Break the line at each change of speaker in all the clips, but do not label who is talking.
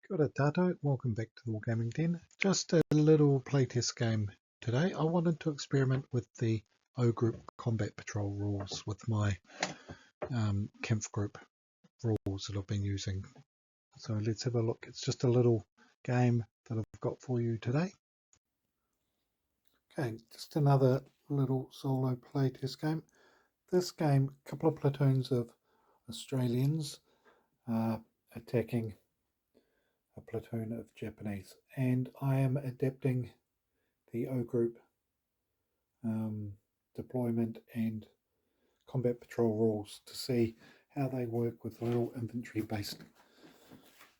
Kia ora tātou, welcome back to the Wargaming Den. Just a little playtest game today. I wanted to experiment with the O Group combat patrol rules with my Kampgrupe rules that I've been using. So let's have a look. It's just a little game that I've got for you today. Okay, just another little solo playtest game. This game, a couple of platoons of Australians attacking a platoon of Japanese, and I am adapting the O Group deployment and combat patrol rules to see how they work with little infantry based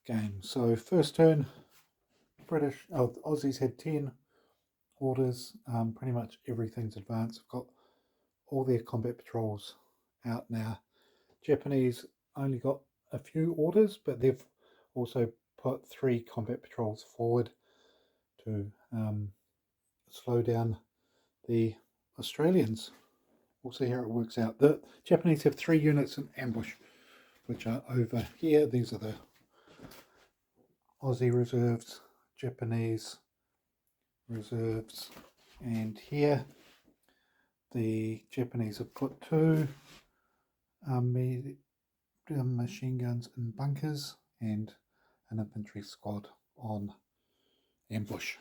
games. So first turn, Aussies had 10 orders, pretty much everything's advanced. I've got all their combat patrols out now. Japanese only got a few orders, but they've also put 3 combat patrols forward to slow down the Australians. We'll see how it works out. The Japanese have 3 units in ambush, which are over here. These are the Aussie reserves, Japanese reserves, and here the Japanese have put 2 machine guns in bunkers and an infantry squad on ambush.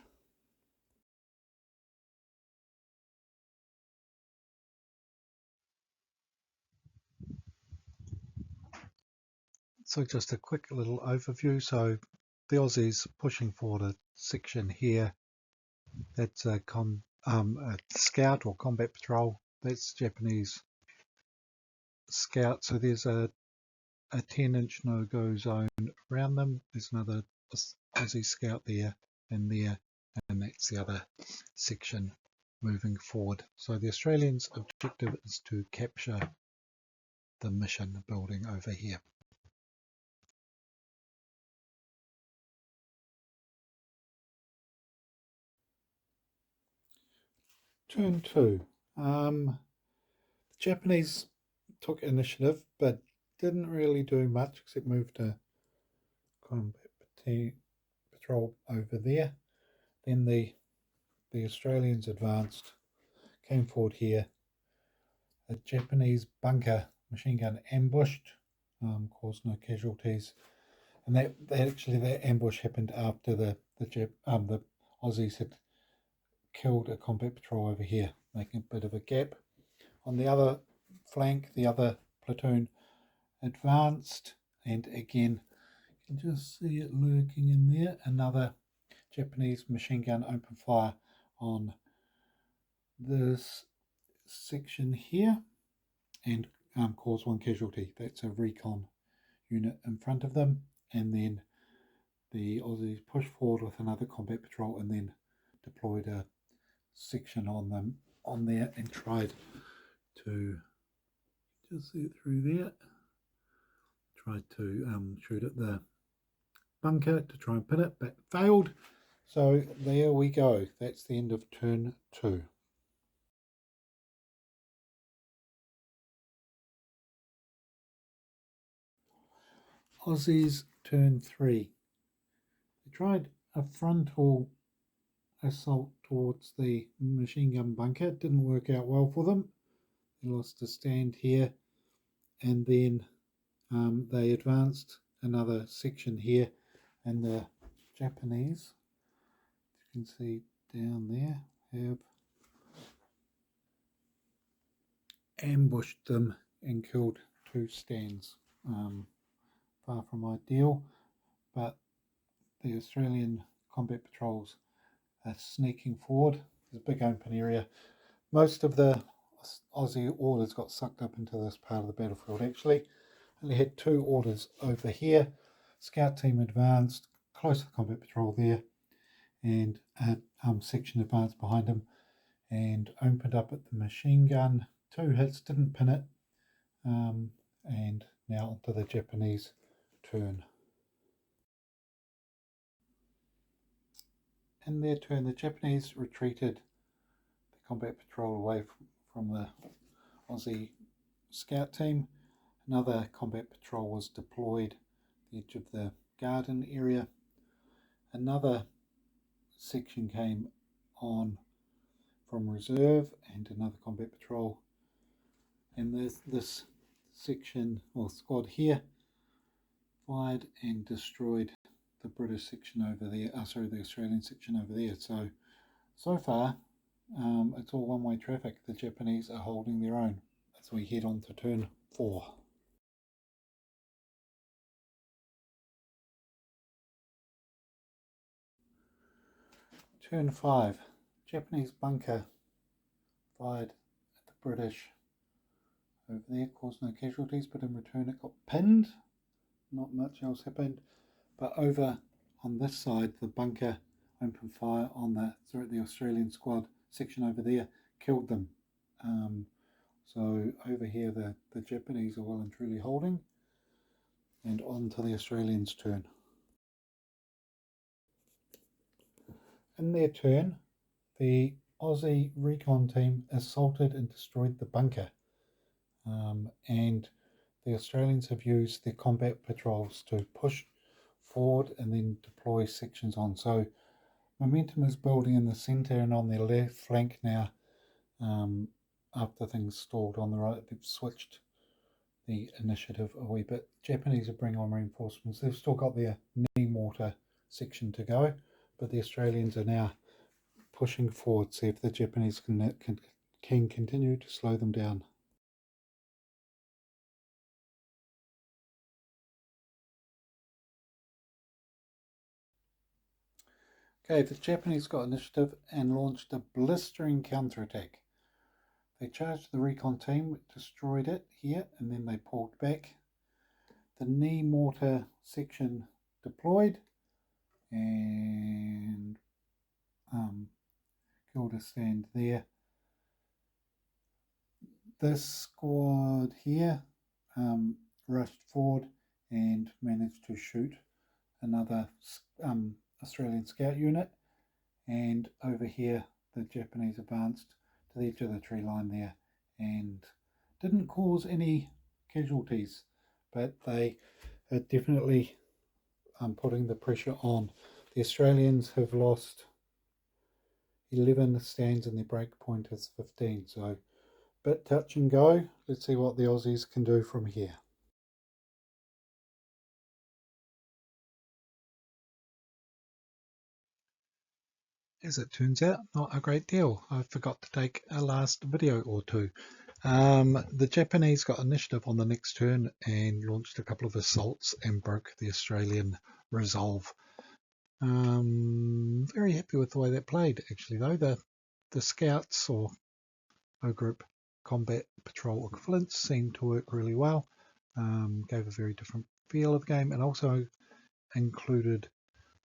So just a quick little overview. So the Aussies pushing forward a section here. That's a scout or combat patrol. That's Japanese scout. So there's a 10-inch no-go zone around them. There's another Aussie scout there, and that's the other section moving forward. So the Australians' objective is to capture the mission building over here. Turn 2. Japanese took initiative but didn't really do much except move to combat patrol over there. Then the Australians advanced, came forward here. A Japanese bunker machine gun ambushed, caused no casualties, and that ambush happened after the Aussies had killed a combat patrol over here, making a bit of a gap. On the other flank, the other platoon advanced, and again you can just see it lurking in there. Another Japanese machine gun opened fire on this section here and caused 1 casualty. That's a recon unit in front of them, and then the Aussies pushed forward with another combat patrol and then deployed a section on them on there and tried to just see it through there. Tried to shoot at the bunker to try and pin it, but failed. So there we go. That's the end of turn 2. Aussies turn 3. They tried a frontal assault towards the machine gun bunker. It didn't work out well for them. They lost a stand here, and then they advanced another section here, and the Japanese, you can see down there, have ambushed them and killed 2 stands. Far from ideal, but the Australian combat patrols are sneaking forward. There's a big open area. Most of the Aussie orders got sucked up into this part of the battlefield. Actually, only had 2 orders over here. Scout team advanced close to the combat patrol there, and a section advanced behind him and opened up at the machine gun. 2 hits, didn't pin it, and now onto the Japanese turn. In their turn, the Japanese retreated the combat patrol away from the Aussie scout team. Another combat patrol was deployed at the edge of the garden area Another section came on from reserve and another combat patrol, and this section or squad here fired and destroyed the British section over there, the Australian section over there. So far it's all one-way traffic. The Japanese are holding their own as we head on to turn 4. Turn 5. Japanese bunker fired at the British over there, caused no casualties, but in return it got pinned. Not much else happened. But over on this side, the bunker opened fire on the Australian squad section over there, killed them. So over here the Japanese are well and truly holding, and on to the Australians' turn. In their turn, the Aussie recon team assaulted and destroyed the bunker, and the Australians have used their combat patrols to push forward and then deploy sections on. So momentum is building in the centre and on their left flank now. After things stalled on the right, they've switched the initiative a wee bit. Japanese are bringing on reinforcements. They've still got their knee mortar section to go, but the Australians are now pushing forward, see if the Japanese can continue to slow them down. Okay, the Japanese got initiative and launched a blistering counterattack. They charged the recon team, destroyed it here, and then they pulled back. The knee mortar section deployed and killed a stand there. This squad here rushed forward and managed to shoot another Australian scout unit, and over here the Japanese advanced to the edge of the tree line there and didn't cause any casualties, but they are definitely putting the pressure on. The Australians have lost 11 stands and their break point is 15, so bit touch and go. Let's see what the Aussies can do from here. As it turns out, not a great deal. I forgot to take a last video or two. The Japanese got initiative on the next turn and launched a couple of assaults and broke the Australian resolve. Very happy with the way that played, actually, though. The scouts or O-group combat patrol equivalents seemed to work really well. Gave a very different feel of the game, and also included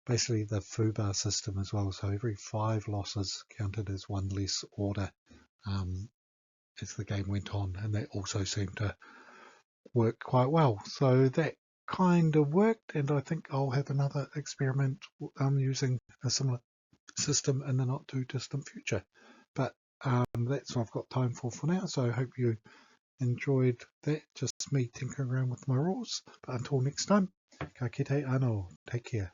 basically the FUBAR system as well. So every 5 losses counted as 1 less order as the game went on, and that also seemed to work quite well. So that kind of worked, and I think I'll have another experiment using a similar system in the not too distant future. But that's what I've got time for now, so I hope you enjoyed that, just me tinkering around with my rules. But until next time, ka kite anō, take care.